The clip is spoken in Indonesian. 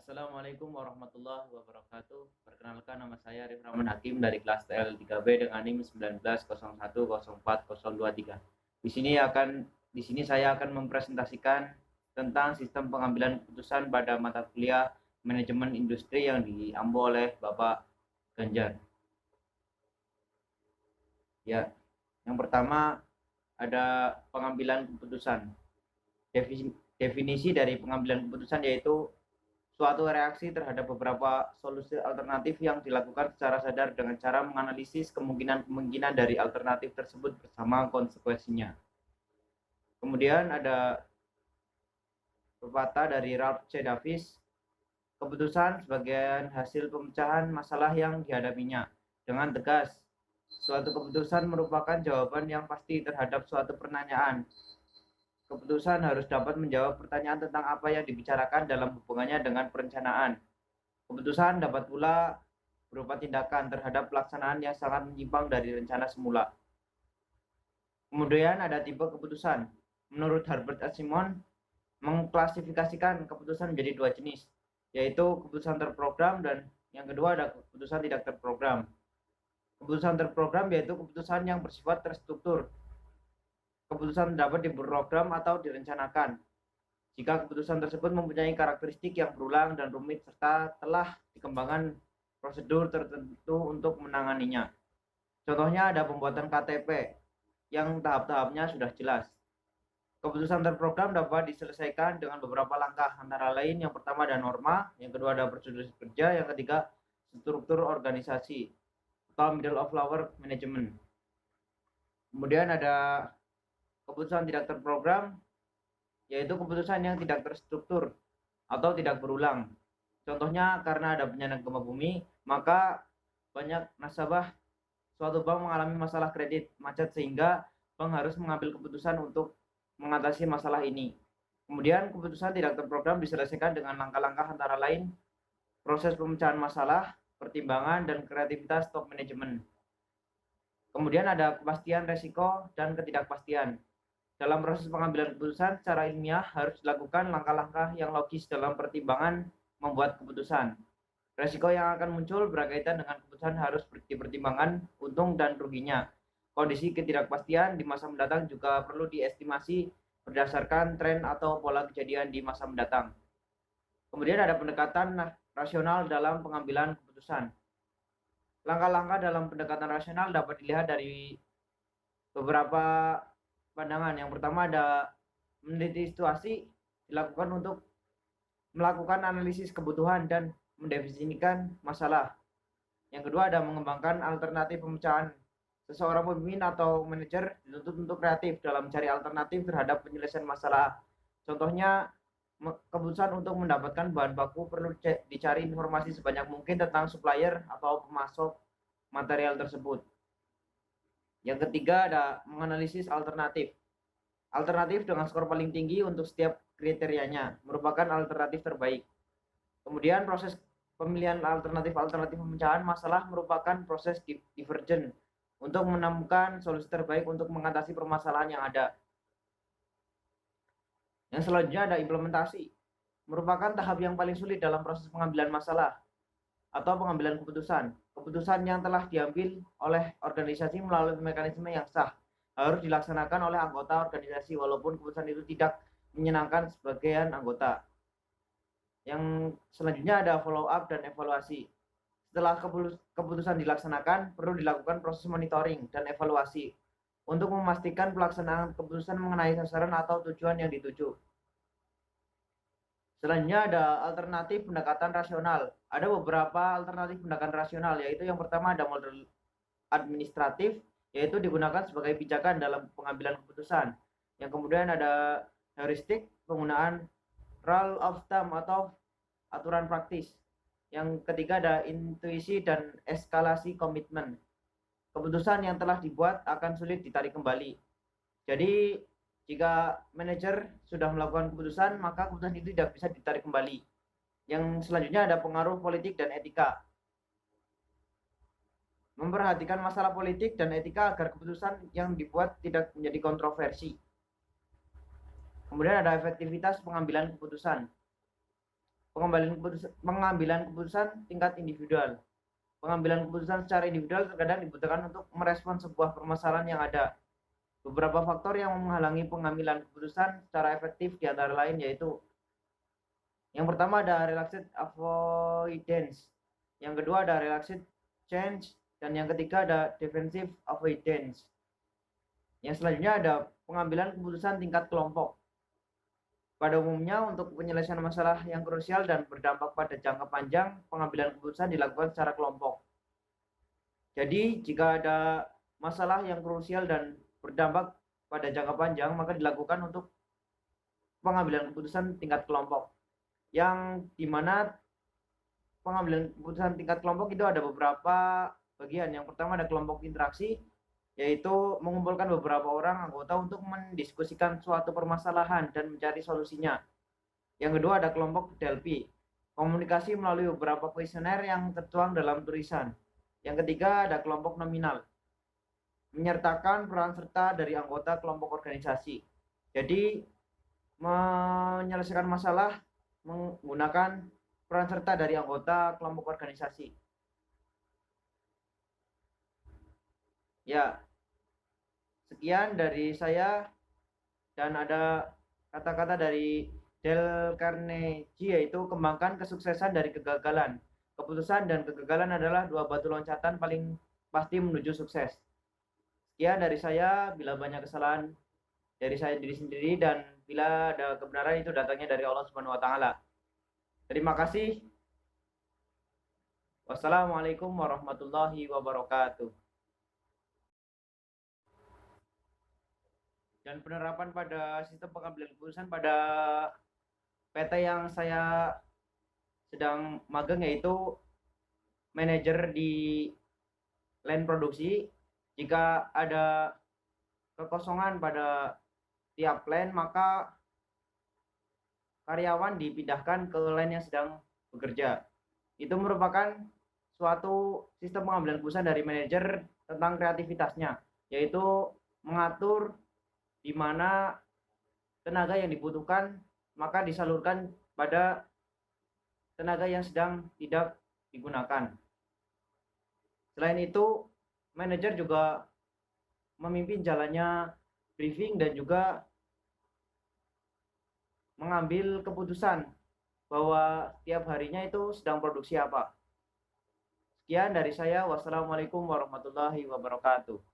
Assalamualaikum warahmatullahi wabarakatuh. Perkenalkan, nama saya Arif Rahman Hakim dari kelas TL3B dengan NIM 1901040023. Di sini saya akan mempresentasikan tentang sistem pengambilan keputusan pada mata kuliah manajemen industri yang diambil oleh Bapak Ganjar. Ya, yang pertama ada pengambilan keputusan. Definisi dari pengambilan keputusan yaitu suatu reaksi terhadap beberapa solusi alternatif yang dilakukan secara sadar dengan cara menganalisis kemungkinan-kemungkinan dari alternatif tersebut bersama konsekuensinya. Kemudian ada pepatah dari Ralph C. Davis, keputusan sebagai hasil pemecahan masalah yang dihadapinya. Dengan tegas, suatu keputusan merupakan jawaban yang pasti terhadap suatu pertanyaan. Keputusan harus dapat menjawab pertanyaan tentang apa yang dibicarakan dalam hubungannya dengan perencanaan. Keputusan dapat pula berupa tindakan terhadap pelaksanaan yang sangat menyimpang dari rencana semula. Kemudian ada tipe keputusan. Menurut Herbert S. Simon, mengklasifikasikan keputusan menjadi dua jenis, yaitu keputusan terprogram dan yang kedua ada keputusan tidak terprogram. Keputusan terprogram yaitu keputusan yang bersifat terstruktur. Keputusan dapat diprogram atau direncanakan. Jika keputusan tersebut mempunyai karakteristik yang berulang dan rumit serta telah dikembangkan prosedur tertentu untuk menanganinya. Contohnya ada pembuatan KTP yang tahap-tahapnya sudah jelas. Keputusan terprogram dapat diselesaikan dengan beberapa langkah, antara lain yang pertama ada norma, yang kedua ada prosedur kerja, yang ketiga struktur organisasi atau middle of work management. Kemudian ada keputusan tidak terprogram, yaitu keputusan yang tidak terstruktur atau tidak berulang. Contohnya, karena ada bencana gempa bumi, maka banyak nasabah suatu bank mengalami masalah kredit macet sehingga bank harus mengambil keputusan untuk mengatasi masalah ini. Kemudian keputusan tidak terprogram diselesaikan dengan langkah-langkah antara lain proses pemecahan masalah, pertimbangan, dan kreativitas top manajemen. Kemudian ada kepastian resiko dan ketidakpastian. Dalam proses pengambilan keputusan secara ilmiah harus dilakukan langkah-langkah yang logis dalam pertimbangan membuat keputusan. Resiko yang akan muncul berkaitan dengan keputusan harus dipertimbangkan untung dan ruginya. Kondisi ketidakpastian di masa mendatang juga perlu diestimasi berdasarkan tren atau pola kejadian di masa mendatang. Kemudian ada pendekatan rasional dalam pengambilan keputusan. Langkah-langkah dalam pendekatan rasional dapat dilihat dari beberapa pandangan. Yang pertama ada meneliti situasi, dilakukan untuk melakukan analisis kebutuhan dan mendefinisikan masalah. Yang kedua ada mengembangkan alternatif pemecahan. Seseorang pemimpin atau manajer dituntut untuk kreatif dalam mencari alternatif terhadap penyelesaian masalah. Contohnya, keputusan untuk mendapatkan bahan baku perlu dicari informasi sebanyak mungkin tentang supplier atau pemasok material tersebut. Yang ketiga ada menganalisis alternatif. Alternatif dengan skor paling tinggi untuk setiap kriterianya merupakan alternatif terbaik. Kemudian proses pemilihan alternatif pemecahan masalah merupakan proses divergen untuk menemukan solusi terbaik untuk mengatasi permasalahan yang ada. Yang selanjutnya ada implementasi. Merupakan tahap yang paling sulit dalam proses pengambilan masalah atau pengambilan keputusan. Keputusan yang telah diambil oleh organisasi melalui mekanisme yang sah harus dilaksanakan oleh anggota organisasi walaupun keputusan itu tidak menyenangkan sebagian anggota. Yang selanjutnya ada follow up dan evaluasi. Setelah keputusan dilaksanakan, perlu dilakukan proses monitoring dan evaluasi untuk memastikan pelaksanaan keputusan mengenai sasaran atau tujuan yang dituju. Selanjutnya ada alternatif pendekatan rasional. Ada beberapa alternatif pendekatan rasional, yaitu yang pertama ada model administratif, yaitu digunakan sebagai pijakan dalam pengambilan keputusan. Yang kemudian ada heuristik, penggunaan rule of thumb atau aturan praktis. Yang ketiga ada intuisi dan eskalasi komitmen. Keputusan yang telah dibuat akan sulit ditarik kembali. Jadi jika manajer sudah melakukan keputusan, maka keputusan itu tidak bisa ditarik kembali. Yang selanjutnya ada pengaruh politik dan etika. Memperhatikan masalah politik dan etika agar keputusan yang dibuat tidak menjadi kontroversi. Kemudian ada efektivitas pengambilan keputusan. pengambilan keputusan tingkat individual. Pengambilan keputusan secara individual terkadang dibutuhkan untuk merespon sebuah permasalahan yang ada. Beberapa faktor yang menghalangi pengambilan keputusan secara efektif di antara lain yaitu yang pertama ada relaxed avoidance, yang kedua ada relaxed change, dan yang ketiga ada defensive avoidance. Yang selanjutnya ada pengambilan keputusan tingkat kelompok. Pada umumnya untuk penyelesaian masalah yang krusial dan berdampak pada jangka panjang, pengambilan keputusan dilakukan secara kelompok. Jadi jika ada masalah yang krusial dan berdampak pada jangka panjang, maka dilakukan untuk pengambilan keputusan tingkat kelompok. Yang dimana pengambilan keputusan tingkat kelompok itu ada beberapa bagian. Yang pertama ada kelompok interaksi, yaitu mengumpulkan beberapa orang anggota untuk mendiskusikan suatu permasalahan dan mencari solusinya. Yang kedua ada kelompok Delphi, komunikasi melalui beberapa kuesioner yang tertuang dalam tulisan. Yang ketiga ada kelompok nominal, menyertakan peran serta dari anggota kelompok organisasi. Jadi menyelesaikan masalah menggunakan peran serta dari anggota kelompok organisasi. Ya, sekian dari saya, dan ada kata-kata dari Dale Carnegie, yaitu kembangkan kesuksesan dari kegagalan. Keputusan dan kegagalan adalah dua batu loncatan paling pasti menuju sukses. Sekian dari saya, bila banyak kesalahan dari saya diri sendiri dan bila ada kebenaran itu datangnya dari Allah Subhanahu wa taala. Terima kasih. Wassalamualaikum warahmatullahi wabarakatuh. Dan penerapan pada sistem pengambilan keputusan pada PT yang saya sedang magang yaitu manajer di line produksi. Jika ada kekosongan pada tiap line, maka karyawan dipindahkan ke line yang sedang bekerja. Itu merupakan suatu sistem pengambilan keputusan dari manajer tentang kreativitasnya, yaitu mengatur di mana tenaga yang dibutuhkan maka disalurkan pada tenaga yang sedang tidak digunakan. Selain itu, manajer juga memimpin jalannya briefing dan juga mengambil keputusan bahwa tiap harinya itu sedang produksi apa. Sekian dari saya. Wassalamualaikum warahmatullahi wabarakatuh.